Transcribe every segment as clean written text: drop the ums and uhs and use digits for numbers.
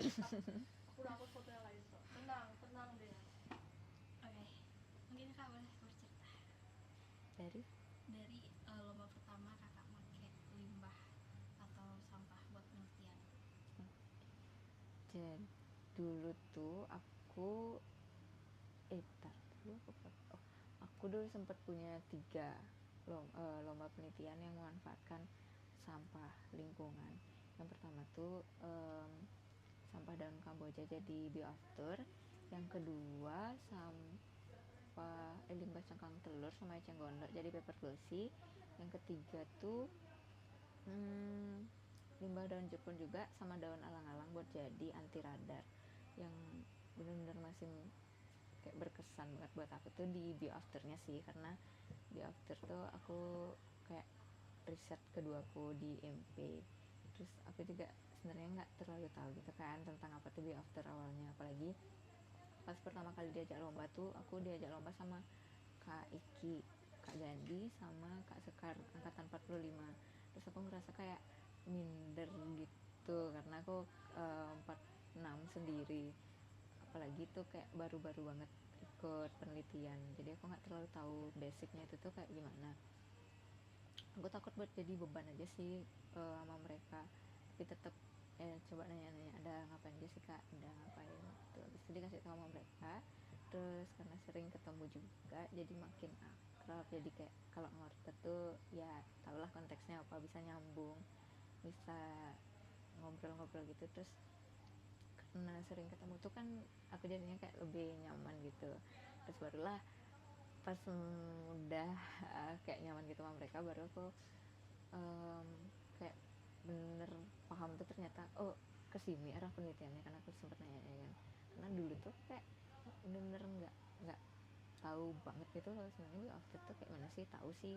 Aku udah upload foto yang lain kok. Tenang deh. Oke, mungkin Kak boleh bercerita dari lomba pertama Kakak pakai limbah atau sampah buat penelitian. Jadi dulu tuh aku aku dulu sempat punya 3 lomba penelitian yang memanfaatkan sampah lingkungan. Yang pertama tuh sampah daun kamboja jadi bioaftur. Yang kedua limbah cangkang telur sama eceng gondok jadi paper glossy. Yang ketiga tuh limbah daun jepun juga sama daun alang-alang buat jadi anti radar. Yang benar-benar masih kayak berkesan banget buat aku tuh di bioafternya sih, karena bioafter tuh aku kayak riset keduaku di MP. Terus aku juga sebenarnya nggak terlalu tahu gitu kan tentang apa tuh bioafter awalnya, apalagi pas pertama kali diajak lomba tuh aku diajak lomba sama Kak Iki, Kak Gandhi, sama Kak Sekar angkatan 45. Terus aku ngerasa kayak minder gitu karena aku 46 sendiri, apalagi tuh kayak baru-baru banget ikut penelitian, jadi aku nggak terlalu tahu basicnya itu tuh kayak gimana. Aku takut buat jadi beban aja sih sama mereka, tapi tetap coba nanya-nanya, ada ngapain aja sih Kak, ada ngapain gitu. Habis itu dikasih tahu sama mereka. Terus karena sering ketemu juga jadi makin akrab, jadi kayak kalau ngortet tuh ya tahulah konteksnya apa, bisa nyambung, bisa ngobrol-ngobrol gitu. Terus karena sering ketemu tuh kan aku jadinya kayak lebih nyaman gitu. Terus barulah pas udah kayak nyaman gitu sama mereka, baru aku kayak bener paham tuh ternyata oh kesini arah penelitiannya, karena aku sempet nanya kan, karena dulu tuh kayak bener-bener nggak tahu banget gitu loh sebenarnya bioafter tuh kayak mana sih. Tahu sih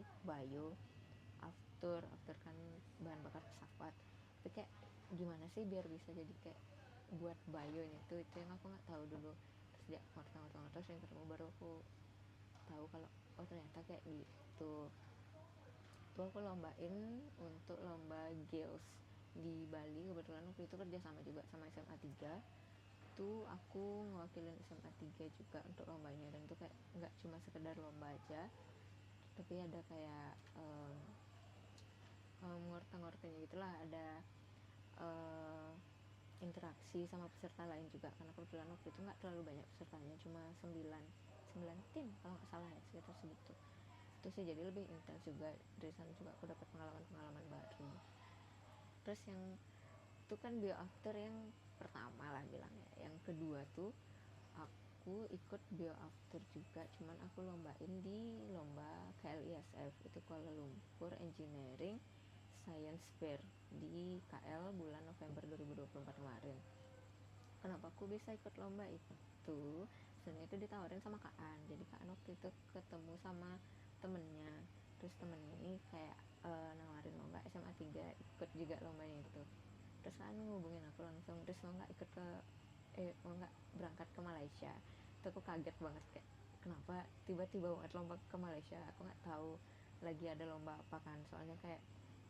after kan bahan bakar pesawat, tapi kayak gimana sih biar bisa jadi kayak buat bio itu yang aku nggak tahu dulu. Terus dia ngorta yang ketemu baru aku tahu kalau oh ternyata kayak gitu. Tuh aku lombain untuk lomba Gills di Bali, kebetulan waktu itu kerja sama juga sama SMA 3. Tuh aku ngewakilin SMA 3 juga untuk lombanya, dan tuh kayak nggak cuma sekedar lomba aja, tapi ada kayak ngorta-ngortanya gitulah, ada interaksi sama peserta lain juga, karena kebetulan waktu itu nggak terlalu banyak pesertanya, cuma 9 tim kalau nggak salah ya, sekitar segitu. Itu sih jadi lebih intens juga, dari sana juga aku dapat pengalaman baru. Terus yang itu kan bioafter yang pertama lah bilangnya. Yang kedua tuh aku ikut bioafter juga, cuman aku lombain di lomba KLISF, itu Kuala Lumpur Engineering Science Fair di KL bulan November 2024 kemarin. Kenapa aku bisa ikut lomba itu? Sebenarnya itu ditawarin sama Kak An. Jadi Kak An waktu itu ketemu sama temennya, terus temennya ini kayak nawarin lomba SMA 3, ikut juga lombanya itu. Terus Kak An ngubungin aku langsung, terus mau nggak berangkat ke Malaysia. Itu aku kaget banget, kayak kenapa tiba-tiba banget lomba ke Malaysia. Aku nggak tahu lagi ada lomba apa kan, soalnya kayak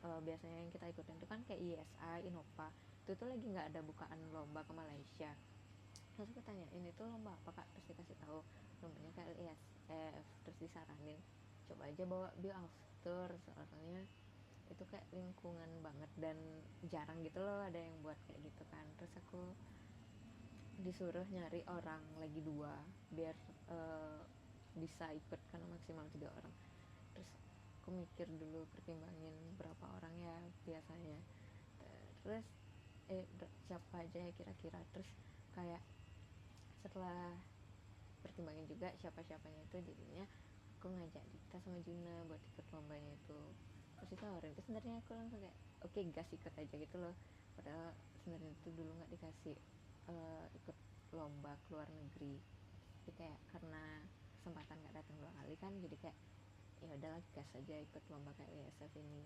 biasanya yang kita ikutin itu kan kayak ISA, Innova, itu tuh lagi nggak ada bukaan lomba ke Malaysia. Terus aku tanya, ini tuh lomba apa Kak? Terus dikasih tahu lombanya kayak ISF. Terus disaranin coba aja bawa bioafter, soalnya itu kayak lingkungan banget dan jarang gitu loh ada yang buat kayak gitu kan. Terus aku disuruh nyari orang lagi 2 biar bisa ikut karena maksimal 3 orang. Terus aku mikir dulu, pertimbangin berapa orang ya biasanya, terus siapa aja ya kira-kira. Terus kayak setelah pertimbangin juga siapa-siapanya itu, jadinya aku ngajak Dita sama Juna buat ikut lombanya itu. Terus ditawarin, terus sebenarnya aku langsung kayak oke, gas, ikut aja gitu loh. Padahal sebenarnya itu dulu nggak dikasih ikut lomba ke luar negeri, tapi kayak karena kesempatan nggak datang 2 kali kan, jadi kayak ya udahlah gas aja ikut lomba kayak WSF ini.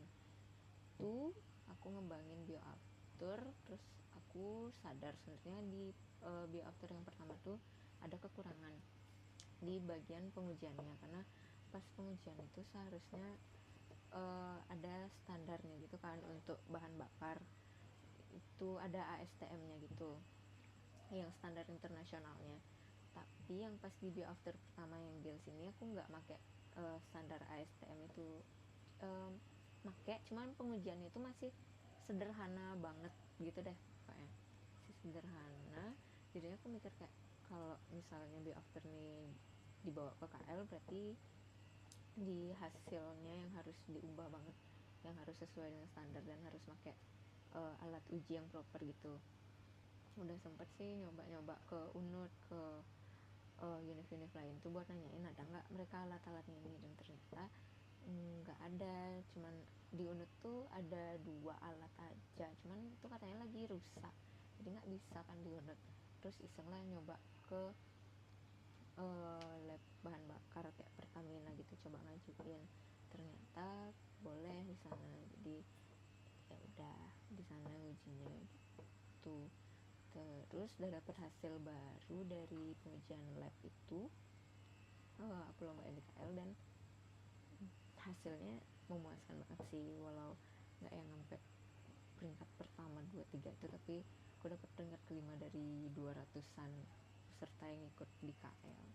Tuh aku ngembangin bioafter. Terus aku sadar sebenarnya di bioafter yang pertama tuh ada kekurangan di bagian pengujiannya, karena pas pengujian itu seharusnya ada standarnya gitu kan untuk bahan bakar, itu ada ASTM-nya gitu. yang standar internasionalnya. Tapi yang pas di Bioafter pertama yang Gels ini aku nggak pakai standar ASTM itu, make cuman pengujiannya itu masih sederhana banget gitu deh pokoknya, masih sederhana. Jadinya aku mikir kayak kalau misalnya Bioafter nih dibawa ke KL berarti di hasilnya yang harus diubah banget, yang harus sesuai dengan standar dan harus pakai alat uji yang proper gitu. Udah sempet sih nyoba-nyoba ke UNUD, ke univ-univ lain tuh buat nanyain ada nggak mereka alat-alatnya ini, dan ternyata nggak ada. Cuman di UNUD tuh ada 2 alat aja, cuman itu katanya lagi rusak jadi nggak bisa kan di UNUD. Terus iseng lah nyoba ke lab bahan bakar kayak Pertamina gitu, coba ngajuin, ternyata boleh di sana. Jadi ya udah di sana ujinya gitu. Terus udah dapet hasil baru dari pengujian lab itu, aku lombain di KL dan hasilnya memuaskan banget sih, walau nggak yang sampai peringkat pertama 2, 3 itu, tapi aku dapat peringkat kelima dari 200-an peserta yang ikut di KL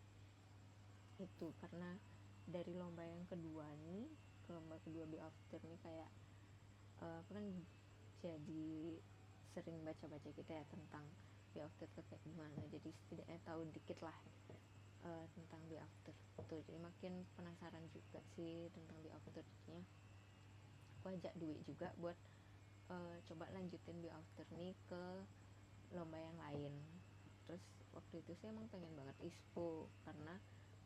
itu. Karena dari lomba yang kedua nih ke lomba kedua Bioafter nih kayak aku kan jadi sering baca-baca gitu ya tentang Bioafter tuh kayak gimana, jadi setidaknya tahu dikit lah tentang Bioafter tuh, jadi makin penasaran juga sih tentang Bioafternya. Aku ajak Dwi juga buat coba lanjutin Bioafter nih ke lomba yang lain. Terus waktu itu sih emang pengen banget ISPO, karena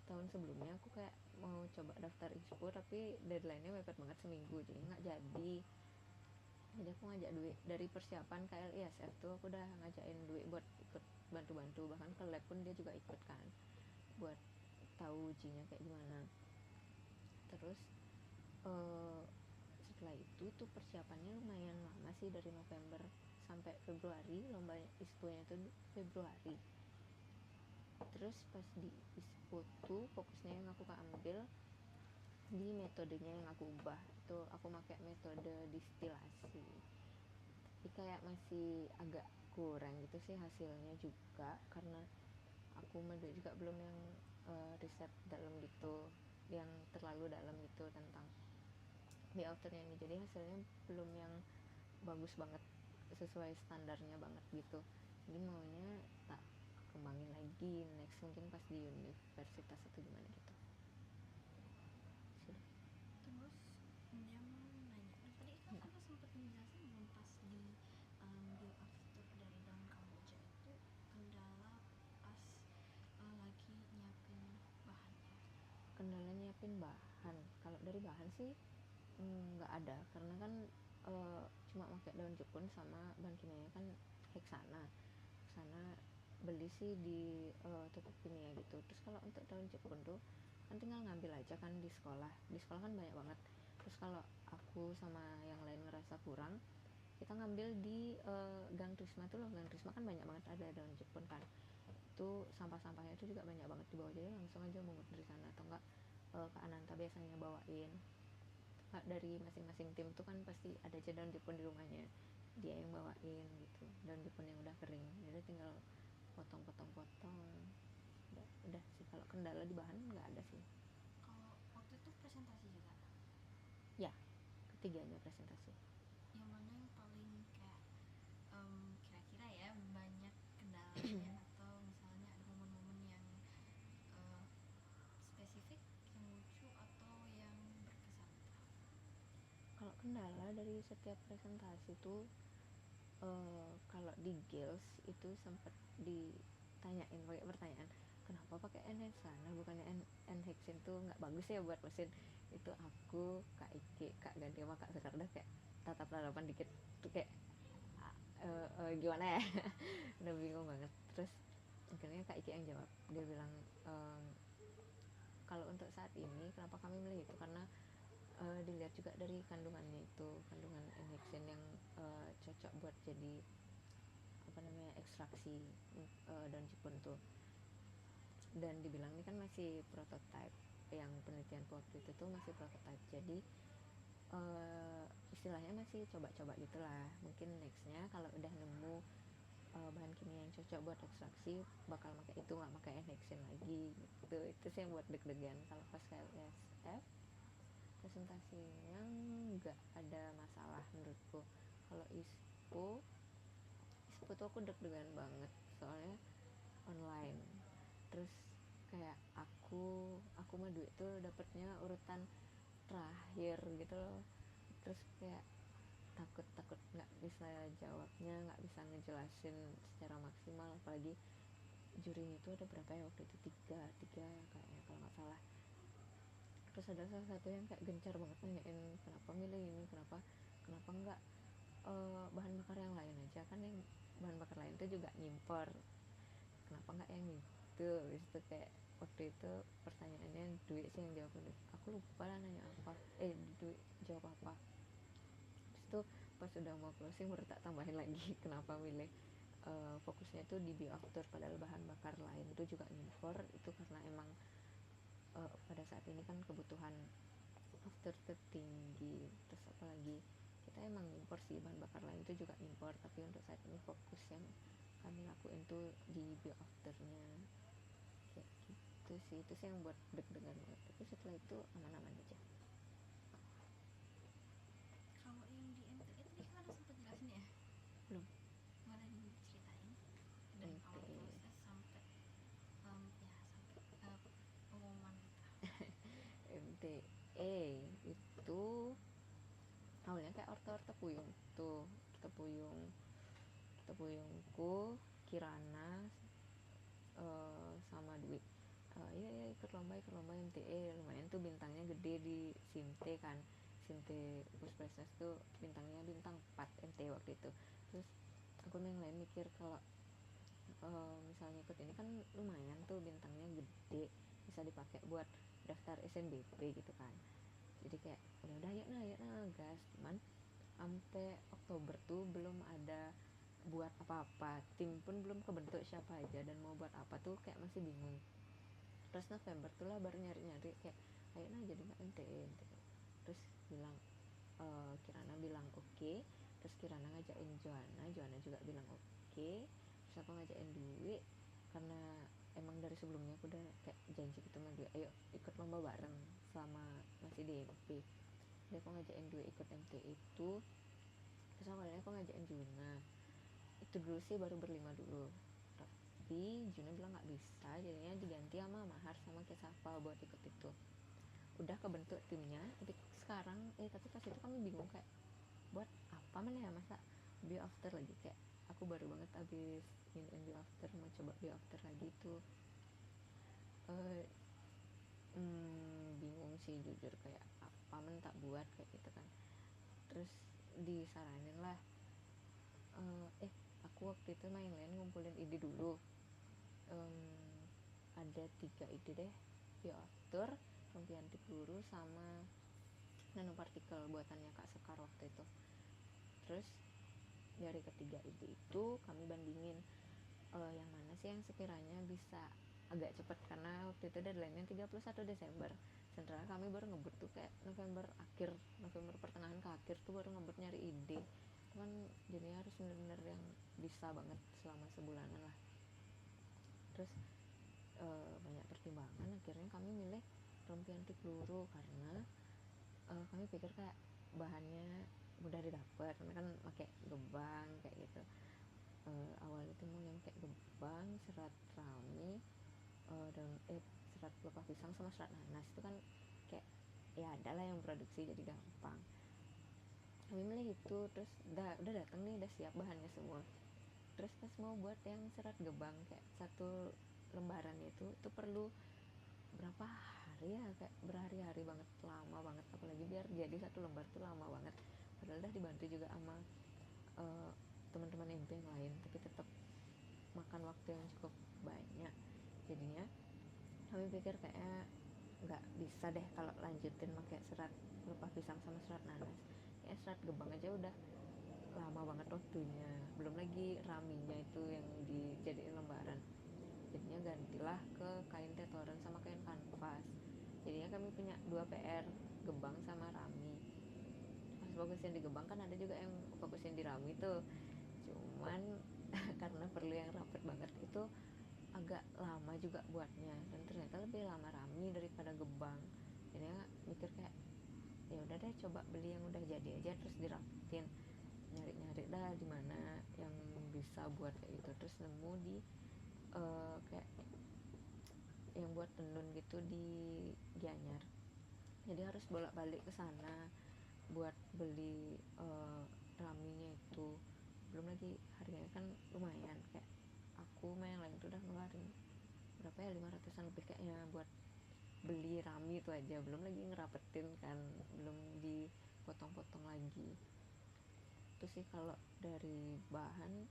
tahun sebelumnya aku kayak mau coba daftar ISPO tapi deadline-nya mepet banget seminggu, jadi nggak jadi. Jadi aku ngajak Dwi dari persiapan KLISF tuh, aku udah ngajakin Dwi buat ikut bantu-bantu, bahkan ke lab pun dia juga ikut kan buat tahu ujinya kayak gimana. Terus setelah itu tuh persiapannya lumayan lama sih, dari November sampai Februari. Lomba ISPO-nya itu Februari. Terus pas di ISPO tuh fokusnya yang aku ambil di metodenya yang aku ubah. Itu aku pakai metode distilasi, tapi kayak masih agak kurang gitu sih hasilnya juga, karena aku juga belum yang riset dalam gitu, yang terlalu dalam gitu tentang Bioafternya ini. Jadi hasilnya belum yang bagus banget, sesuai standarnya banget gitu. Jadi maunya tak kembangin lagi next, mungkin pas di universitas atau gimana gitu. Sudah. Terus dia mau nanya, tadi kan aku sempat menjelaskan belum pas di Bioafter dari daun kamboja itu kendala pas lagi nyiapin bahannya. Kendala nyiapin bahan, kalau dari bahan sih nggak ada, karena kan cuma pakai daun jepun sama bahan kimianya kan heksana. Sana beli sih di toko kimia gitu. Terus kalau untuk daun jepun tuh kan tinggal ngambil aja kan di sekolah kan banyak banget. Terus kalau aku sama yang lain ngerasa kurang, kita ngambil di Gang Trisma tuh loh. Gang Trisma kan banyak banget ada daun jepun kan, itu sampah-sampahnya itu juga banyak banget dibawa, jadi langsung aja mungut dari sana. Atau enggak Kak Ananta biasanya bawain. Dari masing-masing tim tuh kan pasti ada aja daun jepun di rumahnya, dia yang bawain gitu, daun jepun yang udah kering, jadi tinggal potong-potong-potong. Udah sih, kalau kendala di bahan nggak ada sih. Kalau waktu itu presentasi juga, Ya, ketiganya presentasi. yang mana yang paling kayak kira-kira ya banyak kendalanya atau misalnya ada momen-momen yang spesifik, yang lucu atau yang berkesan? Kalau kendala dari setiap presentasi tuh kalau di Gils itu sempat ditanyain pakai pertanyaan, kenapa pakai N-hexana bukannya N-hexin tuh nggak bagus ya buat mesin. Itu aku, Kak Iki, Kak Ganti sama Kak Sekar udah kayak tatap tatapan dikit tuh kayak gimana ya udah bingung banget. Terus akhirnya Kak Iki yang jawab, dia bilang kalau untuk saat ini kenapa kami milih itu, karena dilihat juga dari kandungannya itu, kandungan N-hexin yang cocok buat jadi apa namanya ekstraksi daun jepun tuh. Dan dibilang ini kan masih prototype, yang penelitian waktu itu tuh masih prototype, jadi istilahnya masih coba-coba gitulah. Mungkin nextnya kalau udah nemu bahan kimia yang cocok buat ekstraksi bakal pakai itu, nggak pakai N-hexane lagi gitu. Itu sih yang buat deg-degan. Kalau pas KLSF presentasinya nggak ada masalah menurutku. Kalau ISPO tuh aku deg-degan banget soalnya online, terus kayak aku mah duit tuh dapetnya urutan terakhir gitu loh, terus kayak takut nggak bisa jawabnya, nggak bisa ngejelasin secara maksimal, apalagi jurinya itu ada berapa ya waktu itu, tiga kayaknya kalau nggak salah. Terus ada salah satu yang kayak gencar banget nanyain kenapa milih ini, kenapa nggak bahan bakar yang lain aja, kan yang bahan bakar lain tuh juga nyimpor, kenapa nggak yang itu. Itu kayak waktu itu pertanyaannya duit sih yang jawab, aku lupa lah nanya apa, duit jawab apa. Terus tuh pas udah mau closing baru tak tambahin lagi kenapa milih fokusnya itu di bioafter, padahal bahan bakar lain itu juga nyimpor. Itu karena emang pada saat ini kan kebutuhan after tinggi, terus apalagi kita emang impor sih, bahan bakar lain itu juga impor, tapi untuk saat ini fokus yang kami lakuin tuh di bioafternya kayak gitu sih. Itu sih yang buat deg-degan banget, tapi setelah itu aman-aman aja. Kalau yang di MTE tadi kan ada sempat jelasin ya, Belum. boleh diceritain dari awal MTE. proses sampai sampai pengumuman kita. MTE itu awalnya kayak orto puyung tuh, kita puyungku Kirana sama Dwi, iya ikut lomba MTE, lumayan tuh bintangnya gede di Sinte kan, Sinte Puspresnes tuh bintangnya bintang 4 MTE waktu itu. Terus aku yang lain mikir kalau misalnya ikut ini kan lumayan tuh bintangnya gede, bisa dipakai buat daftar SNBP gitu kan. Jadi kayak udah yuk nah gas. Cuman sampai Oktober tuh belum ada buat apa-apa, tim pun belum kebentuk siapa aja dan mau buat apa tuh kayak masih bingung. Terus November tuh lah baru nyari kayak ayo nah jadi nggak MTE. Terus bilang Kirana bilang oke. Terus Kirana ngajakin Joanna juga bilang oke. Terus aku ngajakin Dwi karena emang dari sebelumnya aku udah kayak janji gitu sama Dwi, ayo ikut lomba bareng selama masih di MP. Jadi aku ngajakin Dwi ikut MTE itu. Terus awalnya aku ngajakin Juna itu dulu sih, baru berlima dulu, tapi Juna bilang nggak bisa, jadinya diganti sama Mahar sama Kesafa buat ikut itu. Udah kebentuk timnya, tapi sekarang tapi pas itu kami bingung kayak buat apa mana ya, masa bioafter lagi, kayak aku baru banget abis nginin bioafter, mau coba bioafter lagi tuh. Bingung sih jujur, kayak apa men tak buat kayak gitu kan. Terus disaranin lah aku waktu itu main lain ngumpulin ide dulu, ada 3 ide deh, bioafter, rompianti peluru, sama nanopartikel buatannya Kak Sekar waktu itu. Terus dari ketiga ide itu kami bandingin yang mana sih yang sekiranya bisa agak cepat, karena waktu itu deadline-nya 31 Desember. Sementara kami baru ngebut tuh kayak November pertengahan ke akhir tuh baru ngebut nyari ide. Cuman jadinya harus bener-bener yang bisa banget selama sebulanan lah. Terus banyak pertimbangan akhirnya kami milih rompianti peluru karena kami pikir kayak bahannya mudah didapat, karena kan pakai gebang kayak gitu. Awal itu mau yang kayak gebang, serat rami, dan serat pelepah pisang sama serat nanas, itu kan kayak ya ada lah yang produksi jadi gampang. Kami milih itu, terus udah datang nih, udah siap bahannya semua. Terus pas mau buat yang serat gebang kayak satu lembaran itu perlu berapa hari ya, kayak berhari-hari banget, lama banget, apalagi biar jadi satu lembar tuh lama banget. Padahal udah dibantu juga sama teman-teman MP yang lain, tapi tetap makan waktu yang cukup banyak. Jadinya kami pikir kayaknya nggak bisa deh kalau lanjutin pakai serat pelepah pisang sama serat nanas. Kayak serat gebang aja udah lama banget waktunya, belum lagi raminya itu yang dijadiin lembaran. Jadinya gantilah ke kain tetoran sama kain kanvas. Jadinya kami punya 2 PR, gebang sama rami. Pas fokusin di gebang kan ada juga yang fokusin di rami tuh, cuman karena perlu yang itu agak lama juga buatnya, dan ternyata lebih lama Rami daripada Gebang. Jadi mikir kayak ya udah deh coba beli yang udah jadi aja, terus dirapitin, nyari-nyari dah di mana yang bisa buat kayak gitu, terus nemu di kayak yang buat tenun gitu di Gianyar. Jadi harus bolak-balik ke sana buat beli raminya itu. Belum lagi harganya kan lumayan, kayak aku sama yang lain tuh udah ngeluarin berapa ya, 500-an lebih kayaknya buat beli rami itu aja, belum lagi ngerapetin kan, belum dipotong-potong lagi. Itu sih kalau dari bahan.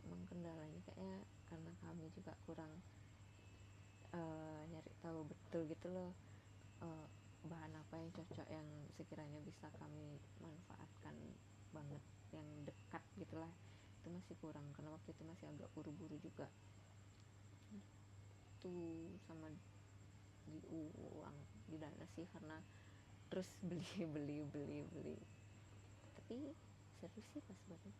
Emang kendalanya kayaknya karena kami juga kurang nyari tahu betul gitu loh, bahan apa yang cocok, yang sekiranya bisa kami manfaatkan banget, yang dekat gitulah. Itu masih kurang karena waktu itu masih agak buru-buru juga tuh, sama di uang di dana sih, karena terus beli. Tapi seru sih pas banget.